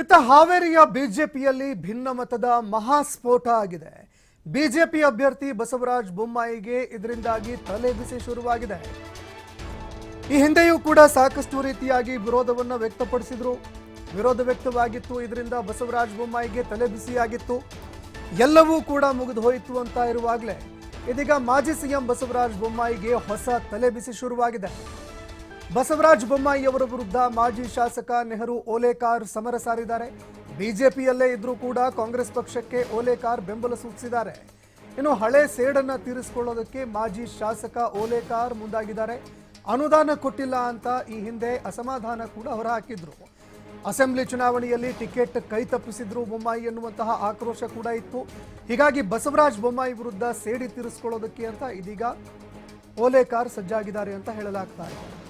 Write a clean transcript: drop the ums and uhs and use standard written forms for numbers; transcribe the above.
ಇತ್ತ ಹಾವೇರಿಯ ಬಿಜೆಪಿಯಲ್ಲಿ ಭಿನ್ನಮತದ ಮಹಾಸ್ಫೋಟ ಆಗಿದೆ. ಬಿಜೆಪಿ ಅಭ್ಯರ್ಥಿ ಬಸವರಾಜ ಬೊಮ್ಮಾಯಿಗೆ ಇದರಿಂದಾಗಿ ತಲೆಬಿಸಿ ಶುರುವಾಗಿದೆ. ಈ ಹಿಂದೆಯೂ ಕೂಡ ಸಾಕಷ್ಟು ರೀತಿಯಾಗಿ ವಿರೋಧವನ್ನು ವ್ಯಕ್ತಪಡಿಸಿದ್ರು. ವಿರೋಧ ವ್ಯಕ್ತವಾಗಿತ್ತು. ಇದರಿಂದ ಬಸವರಾಜ ಬೊಮ್ಮಾಯಿಗೆ ತಲೆಬಿಸಿಯಾಗಿತ್ತು. ಎಲ್ಲವೂ ಕೂಡ ಮುಗಿದು ಹೋಯಿತು ಅಂತ ಇರುವಾಗಲೇ ಇದೀಗ ಮಾಜಿ ಸಿಎಂ ಬಸವರಾಜ ಬೊಮ್ಮಾಯಿಗೆ ಹೊಸ ತಲೆಬಿಸಿ ಶುರುವಾಗಿದೆ. ಬಸವರಾಜ ಬೊಮ್ಮಾಯಿಯವರ ವಿರುದ್ಧ ಮಾಜಿ ಶಾಸಕ ನೆಹರು ಓಲೇಕಾರ್ ಸಮರ ಸಾರಿದ್ದಾರೆ. ಬಿಜೆಪಿಯಲ್ಲೇ ಇದ್ರೂ ಕೂಡ ಕಾಂಗ್ರೆಸ್ ಪಕ್ಷಕ್ಕೆ ಓಲೇಕಾರ್ ಬೆಂಬಲ ಸೂಚಿಸಿದ್ದಾರೆ. ಇನ್ನು ಹಳೆ ಸೇಡನ್ನ ತೀರಿಸಿಕೊಳ್ಳೋದಕ್ಕೆ ಮಾಜಿ ಶಾಸಕ ಓಲೇಕಾರ್ ಮುಂದಾಗಿದ್ದಾರೆ. ಅನುದಾನ ಕೊಟ್ಟಿಲ್ಲ ಅಂತ ಈ ಹಿಂದೆ ಅಸಮಾಧಾನ ಕೂಡ ಹೊರಹಾಕಿದ್ರು. ಅಸೆಂಬ್ಲಿ ಚುನಾವಣೆಯಲ್ಲಿ ಟಿಕೆಟ್ ಕೈ ತಪ್ಪಿಸಿದ್ರು ಬೊಮ್ಮಾಯಿ ಎನ್ನುವಂತಹ ಆಕ್ರೋಶ ಕೂಡ ಇತ್ತು. ಹೀಗಾಗಿ ಬಸವರಾಜ ಬೊಮ್ಮಾಯಿ ವಿರುದ್ಧ ಸೇಡಿ ತೀರಿಸಿಕೊಳ್ಳೋದಕ್ಕೆ ಅಂತ ಇದೀಗ ಓಲೇಕಾರ್ ಸಜ್ಜಾಗಿದ್ದಾರೆ ಅಂತ ಹೇಳಲಾಗ್ತಾ ಇದೆ.